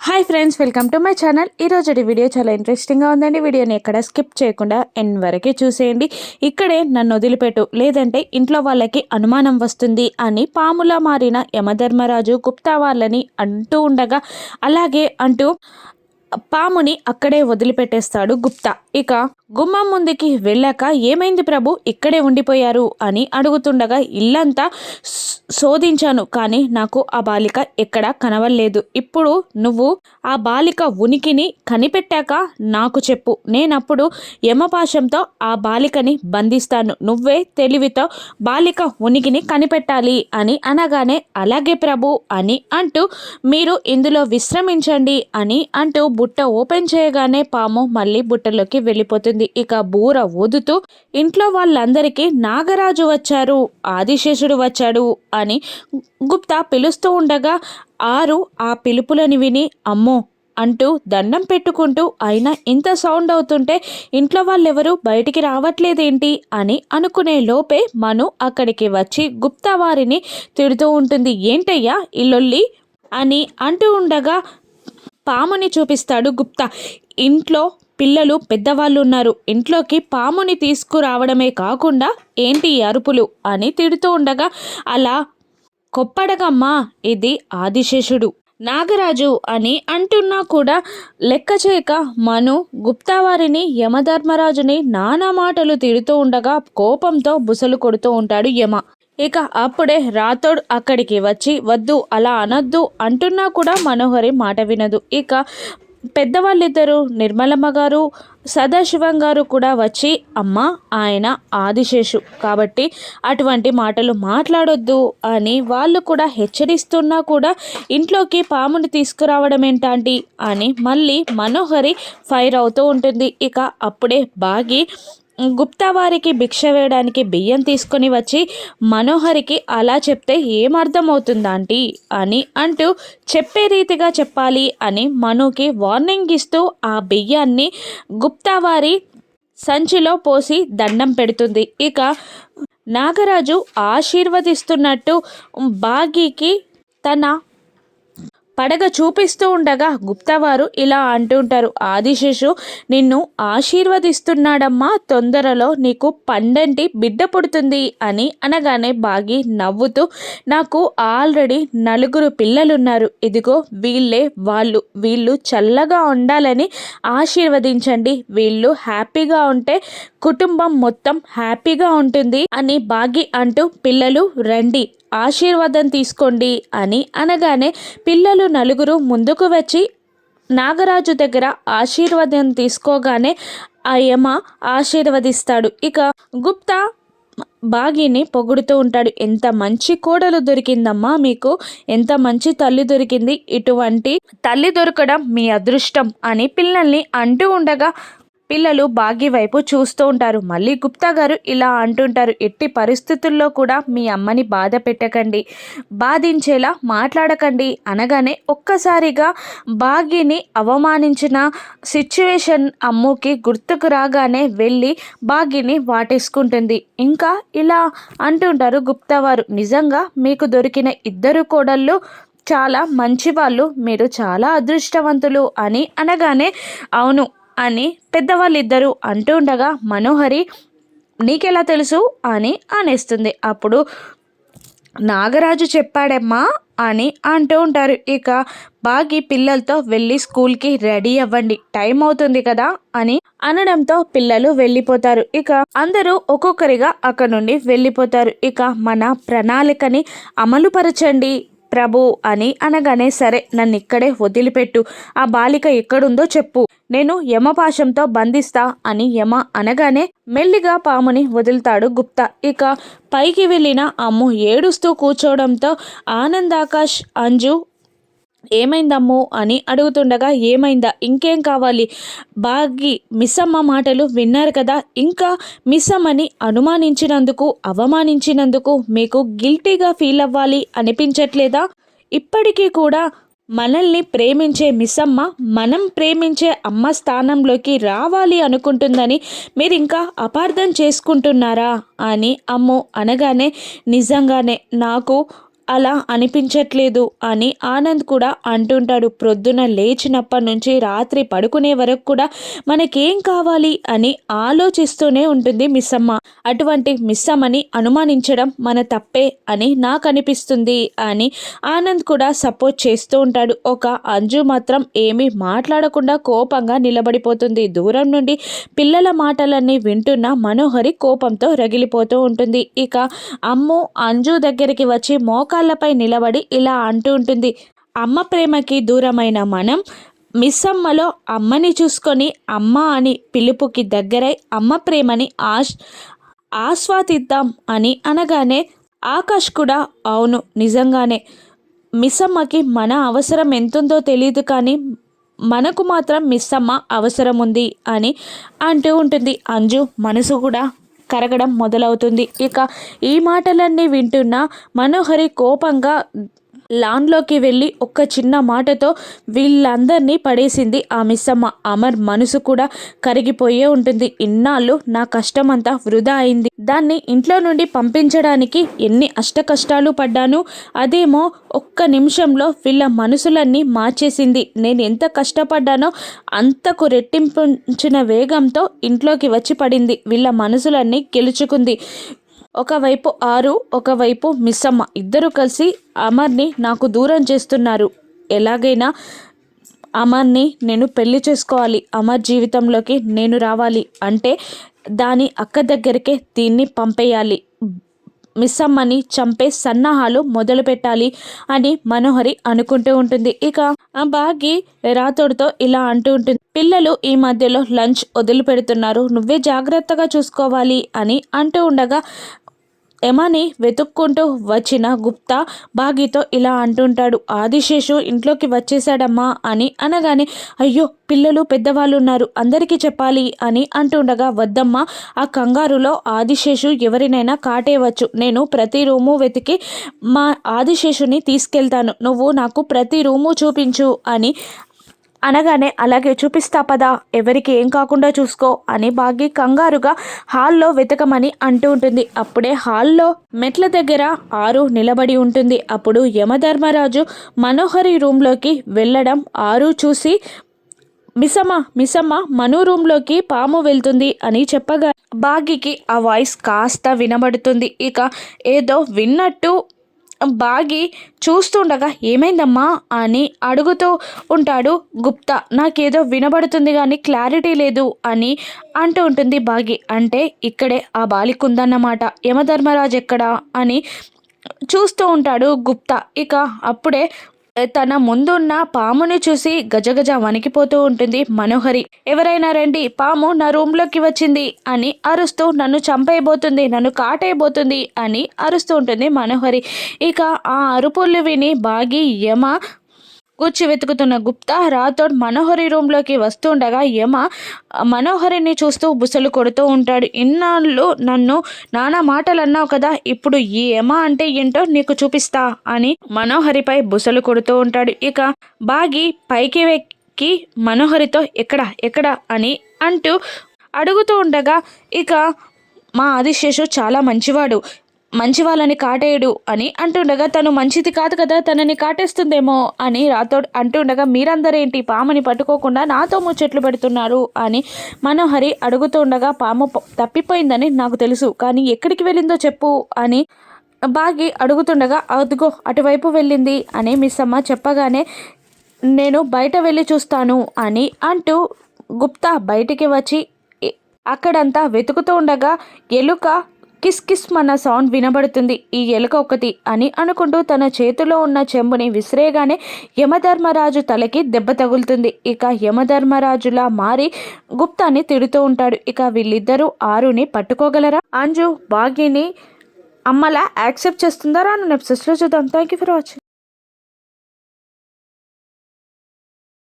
Hi friends, welcome to my channel. ఈరోజు video చాలా ఇంట్రెస్టింగ్గా ఉందండి. వీడియోని ఎక్కడ స్కిప్ చేయకుండా ఎండ్ వరకే చూసేయండి. ఇక్కడే నన్ను వదిలిపెట్టు, లేదంటే ఇంట్లో వాళ్ళకి అనుమానం వస్తుంది అని పాములా మారిన యమధర్మరాజు గుప్తా వాళ్ళని అంటూ ఉండగా, అలాగే అంటూ పాముని అక్కడే వదిలిపెట్టేస్తాడు గుప్తా. ఇక గుమ్మం ముందుకి వెళ్ళాక, ఏమైంది ప్రభు, ఇక్కడే ఉండిపోయారు అని అడుగుతుండగా, ఇల్లంతా శోధించాను కానీ నాకు ఆ బాలిక ఎక్కడా కనవలేదు. ఇప్పుడు నువ్వు ఆ బాలిక ఉనికిని కనిపెట్టాక నాకు చెప్పు, నేనప్పుడు యమపాశంతో ఆ బాలికని బంధిస్తాను. నువ్వే తెలివితో బాలిక ఉనికిని కనిపెట్టాలి అని అనగానే, అలాగే ప్రభు అని అంటూ, మీరు ఇందులో విశ్రమించండి అని అంటూ బుట్ట ఓపెన్ చేయగానే పాము మళ్ళీ బుట్టలోకి వెళ్ళిపోతుంది. ఇక బూర ఊదుతూ ఇంట్లో వాళ్ళందరికీ నాగరాజు వచ్చారు, ఆదిశేషుడు వచ్చాడు అని గుప్తా పిలుస్తూ ఉండగా, ఆరు ఆ పిలుపులని విని అమ్మో అంటూ దండం పెట్టుకుంటూ, అయినా ఇంత సౌండ్ అవుతుంటే ఇంట్లో వాళ్ళెవరూ బయటికి రావట్లేదేంటి అని అనుకునే లోపే మను అక్కడికి వచ్చి గుప్తా వారిని తిడుతూ ఉంటుంది. ఏంటయ్యా ఇల్లొల్లి అని అంటూ ఉండగా పాముని చూపిస్తాడు గుప్తా. ఇంట్లో పిల్లలు పెద్దవాళ్ళు ఉన్నారు, ఇంట్లోకి పాముని తీసుకురావడమే కాకుండా ఏంటి అరుపులు అని తిడుతూ ఉండగా, అలా కొప్పడగమ్మా, ఇది ఆదిశేషుడు నాగరాజు అని అంటున్నా కూడా లెక్క చేయక మను గుప్తా వారిని యమధర్మరాజుని నానా మాటలు తిడుతూ ఉండగా కోపంతో బుసలు కొడుతూ ఉంటాడు యమ. ఇక అప్పుడే రాథోడ్ అక్కడికి వచ్చి, వద్దు అలా అనొద్దు అంటున్నా కూడా మనోహరి మాట వినదు. ఇక పెద్దవాళ్ళిద్దరూ నిర్మలమ్మ గారు, సదాశివం గారు కూడా వచ్చి, అమ్మ ఆయన ఆదిశేషు కాబట్టి అటువంటి మాటలు మాట్లాడొద్దు అని వాళ్ళు కూడా హెచ్చరిస్తున్నా కూడా ఇంట్లోకి పాముని తీసుకురావడం ఏంటంటే అని మళ్ళీ మనోహరి ఫైర్ అవుతూ ఉంటుంది. ఇక అప్పుడే బాగి గుప్తా వారికి భిక్ష వేయడానికి బియ్యం తీసుకొని వచ్చి, మనోహరికి అలా చెప్తే ఏమర్థమవుతుందా ఆంటీ అని అంటూ, చెప్పే రీతిగా చెప్పాలి అని మనుకి వార్నింగ్ ఇస్తూ ఆ బియ్యాన్ని గుప్తా వారి సంచిలో పోసి దండం పెడుతుంది. ఇక నాగరాజు ఆశీర్వదిస్తున్నట్టు బాగీకి తన పడగ చూపిస్తూ ఉండగా గుప్తావారు ఇలా అంటుంటారు, ఆదిశేషు నిన్ను ఆశీర్వదిస్తున్నాడమ్మా, తొందరలో నీకు పండంటి బిడ్డ పుడుతుంది అని అనగానే బాగి నవ్వుతూ, నాకు ఆల్రెడీ 4 పిల్లలున్నారు, ఇదిగో వీళ్ళే వాళ్ళు, వీళ్ళు చల్లగా ఉండాలని ఆశీర్వదించండి, వీళ్ళు హ్యాపీగా ఉంటే కుటుంబం మొత్తం హ్యాపీగా ఉంటుంది అని బాగి అంటూ, పిల్లలు రండి ఆశీర్వాదం తీసుకోండి అని అనగానే పిల్లలు 4 ముందుకు వచ్చి నాగరాజు దగ్గర ఆశీర్వాదం తీసుకోగానే ఆ యమ ఆశీర్వదిస్తాడు. ఇక గుప్తా బాగిని పొగుడుతూ ఉంటాడు, ఎంత మంచి కోడలు దొరికిందమ్మా మీకు, ఎంత మంచి తల్లి దొరికింది, ఇటువంటి తల్లి దొరకడం మీ అదృష్టం అని పిల్లల్ని అంటూ ఉండగా పిల్లలు బాగి వైపు చూస్తూ ఉంటారు. మళ్ళీ గుప్తా గారు ఇలా అంటుంటారు, ఎట్టి పరిస్థితుల్లో కూడా మీ అమ్మని బాధ పెట్టకండి, బాధించేలా మాట్లాడకండి అనగానే ఒక్కసారిగా బాగిని అవమానించిన సిచ్యువేషన్ అమ్ముకి గుర్తుకు రాగానే వెళ్ళి బాగిని వాటేసుకుంటుంది. ఇంకా ఇలా అంటుంటారు గుప్తా వారు, నిజంగా మీకు దొరికిన 2 కోడళ్ళు చాలా మంచివాళ్ళు, మీరు చాలా అదృష్టవంతులు అని అనగానే, అవును అని పెద్దవాళ్ళిద్దరూ అంటూ ఉండగా మనోహరి నీకెలా తెలుసు అని అనేస్తుంది. అప్పుడు నాగరాజు చెప్పాడమ్మా అని అంటూ ఉంటారు. ఇక బాగి పిల్లలతో వెళ్ళి స్కూల్కి రెడీ అవ్వండి, టైం అవుతుంది కదా అని అనడంతో పిల్లలు వెళ్ళిపోతారు. ఇక అందరూ ఒక్కొక్కరిగా అక్కడ నుండి వెళ్ళిపోతారు. ఇక మన ప్రణాళికని అమలుపరచండి ప్రభు అని అనగానే, సరే నన్ను ఇక్కడే వదిలిపెట్టు, ఆ బాలిక ఎక్కడుందో చెప్పు, నేను యమపాశంతో బంధిస్తా అని యమ అనగానే మెల్లిగా పాముని వదులుతాడు గుప్తా. ఇక పైకి వెళ్ళిన అమ్ము ఏడుస్తూ కూర్చోవడంతో ఆనందాకాష్ అంజు ఏమైందమ్ము అని అడుగుతుండగా, ఏమైందా ఇంకేం కావాలి, బాగి మిస్సమ్మ మాటలు విన్నారు కదా, ఇంకా మిస్సమ్మని అనుమానించినందుకు అవమానించినందుకు మీకు గిల్టీగా ఫీల్ అవ్వాలి అనిపించట్లేదా, ఇప్పటికీ కూడా మనల్ని ప్రేమించే మిస్సమ్మ మనం ప్రేమించే అమ్మ స్థానంలోకి రావాలి అనుకుంటుందని మీరు ఇంకా అపార్థం చేసుకుంటున్నారా అని అమ్ము అనగానే, నిజంగానే నాకు అలా అనిపించట్లేదు అని ఆనంద్ కూడా అంటుంటాడు. ప్రొద్దున లేచినప్పటి నుంచి రాత్రి పడుకునే వరకు కూడా మనకేం కావాలి అని ఆలోచిస్తూనే ఉంటుంది మిస్సమ్మ. అటువంటి మిస్సమ్మని అనుమానించడం మన తప్పే అని నాకు అనిపిస్తుంది అని ఆనంద్ కూడా సపోర్ట్ చేస్తూ ఉంటాడు. ఒక అంజు మాత్రం ఏమీ మాట్లాడకుండా కోపంగా నిలబడిపోతుంది. దూరం నుండి పిల్లల మాటలన్నీ వింటున్న మనోహరి కోపంతో రగిలిపోతూ ఉంటుంది. ఇక అమ్ము అంజు దగ్గరికి వచ్చి మోకాళ్ళపై నిలబడి ఇలా అంటూ ఉంటుంది. అమ్మ ప్రేమకి దూరమైన మనం మిస్సమ్మలో అమ్మని చూసుకొని అమ్మ అని పిలుపుకి దగ్గరై అమ్మ ప్రేమని ఆస్వాదిద్దాం అని అనగానే ఆకాష్ కూడా అవును నిజంగానే మిస్సమ్మకి మన అవసరం ఎంతుందో తెలియదు కానీ మనకు మాత్రం మిస్సమ్మ అవసరం ఉంది అని అంటూ ఉంటుంది. అంజు మనసు కూడా కరగడం మొదలవుతుంది. ఇక ఈ మాటలన్నీ వింటున్న మనోహరి కోపంగా లాన్లోకి వెళ్ళి ఒక్క చిన్న మాటతో వీళ్ళందరినీ పడేసింది ఆ మిస్సమ్మ. అమర్ మనసు కూడా కరిగిపోయే ఉంటుంది. ఇన్నాళ్ళు నా కష్టమంతా వృధా అయింది. దాన్ని ఇంట్లో నుండి పంపించడానికి ఎన్ని అష్టకష్టాలు పడ్డాను. అదేమో ఒక్క నిమిషంలో వీళ్ళ మనసులన్నీ మార్చేసింది. నేను ఎంత కష్టపడ్డానో అంతకు రెట్టించిన వేగంతో ఇంట్లోకి వచ్చి పడింది. వీళ్ళ మనసులన్నీ గెలుచుకుంది. ఒకవైపు ఆరు, ఒకవైపు మిస్సమ్మ ఇద్దరు కలిసి అమర్ని నాకు దూరం చేస్తున్నారు. ఎలాగైనా అమర్ని నేను పెళ్లి చేసుకోవాలి. అమర్ జీవితంలోకి నేను రావాలి అంటే దాని అక్క దగ్గరికే దీన్ని పంపేయాలి. మిస్సమ్మని చంపే సన్నాహాలు మొదలు పెట్టాలి అని మనోహరి అనుకుంటూ ఉంటుంది. ఇక ఆ బాగి రాతోడితో ఇలా అంటూ ఉంటుంది. పిల్లలు ఈ మధ్యలో లంచ్ వదిలిపెడుతున్నారు, నువ్వే జాగ్రత్తగా చూసుకోవాలి అని అంటూ ఉండగా ఎమని వెతుక్కుంటూ వచ్చిన గుప్తా బాగితో ఇలా అంటుంటాడు. ఆదిశేషు ఇంట్లోకి వచ్చేసాడమ్మా అని అనగానే అయ్యో పిల్లలు పెద్దవాళ్ళు ఉన్నారు అందరికీ చెప్పాలి అని అంటుండగా వద్దమ్మా ఆ కంగారులో ఆదిశేషు ఎవరినైనా కాటేయవచ్చు. నేను ప్రతి రూము వెతికి మా ఆదిశేషుని తీసుకెళ్తాను, నువ్వు నాకు ప్రతి రూము చూపించు అని అనగానే అలాగే చూపిస్తా పదా, ఎవరికి ఏం కాకుండా చూసుకో అని బాగి కంగారుగా హాల్లో వెతకమని అంటూ ఉంటుంది. అప్పుడే హాల్లో మెట్ల దగ్గర ఆరు నిలబడి ఉంటుంది. అప్పుడు యమధర్మరాజు మనోహరి రూమ్లోకి వెళ్ళడం ఆరు చూసి మిసమ్మ మను రూమ్లోకి పాము వెళ్తుంది అని చెప్పగా బాగికి ఆ వాయిస్ కాస్త వినబడుతుంది. ఇక ఏదో విన్నట్టు బాగి చూస్తుండగా ఏమైందమ్మా అని అడుగుతూ ఉంటాడు గుప్తా. నాకేదో వినబడుతుంది కానీ క్లారిటీ లేదు అని అంటూ ఉంటుంది బాగి. అంటే ఇక్కడే ఆ బాలిక ఉందన్నమాట, యమధర్మరాజు ఎక్కడా అని చూస్తూ ఉంటాడు గుప్తా. ఇక అప్పుడే తన ముందున్న పాముని చూసి గజగజ వణికిపోతూ ఉంటుంది మనోహరి. ఎవరైనా రండి, పాము నా రూమ్లోకి వచ్చింది అని అరుస్తూ నన్ను చంపేయబోతుంది, నన్ను కాటేయబోతుంది అని అరుస్తూ ఉంటుంది మనోహరి. ఇక ఆ అరుపులు విని బాగి యమ కూర్చి వెతుకుతున్న గుప్తా రాథోడ్ మనోహరి రూమ్లోకి వస్తుండగా యమ మనోహరిని చూస్తూ బుసలు కొడుతూ ఉంటాడు. ఇన్నాళ్ళు నన్ను నానా మాటలు అన్నావు కదా, ఇప్పుడు ఈ యమ అంటే ఏంటో నీకు చూపిస్తా అని మనోహరిపై బుసలు కొడుతూ ఉంటాడు. ఇక బాగి పైకి వెక్కి మనోహరితో ఎక్కడ అని అంటూ అడుగుతూ ఉండగా ఇక మా ఆదిశేషు చాలా మంచి వాళ్ళని కాటేయడు అని అంటుండగా తను మంచిది కాదు కదా, తనని కాటేస్తుందేమో అని రాథోడ్ అంటుండగా మీరందరేంటి పాముని పట్టుకోకుండా నాతో ముచ్చట్లు పెడుతున్నారు అని మనోహరి అడుగుతుండగా పాము తప్పిపోయిందని నాకు తెలుసు, కానీ ఎక్కడికి వెళ్ళిందో చెప్పు అని బాగి అడుగుతుండగా అదిగో అటువైపు వెళ్ళింది అని మిస్సమ్మ చెప్పగానే నేను బయట వెళ్ళి చూస్తాను అని అంటూ గుప్తా బయటికి వచ్చి అక్కడంతా వెతుకుతూ ఉండగా ఎలుక కిస్ కిస్ మన సౌండ్ వినబడుతుంది. ఈ ఎలుక ఒకటి అని అనుకుంటూ తన చేతిలో ఉన్న చెంబుని విసిరేగానే యమధర్మరాజు తలకి దెబ్బ తగులుతుంది. ఇక యమధర్మరాజులా మారి గుప్తాని తిడుతూ ఉంటాడు. ఇక వీళ్ళిద్దరూ ఆరుని పట్టుకోగలరా? అంజు బాగిని అమ్మలా యాక్సెప్ట్ చేస్తుందా? రాను ఎపిసోడ్స్లో చూద్దాం. Thank you for watching.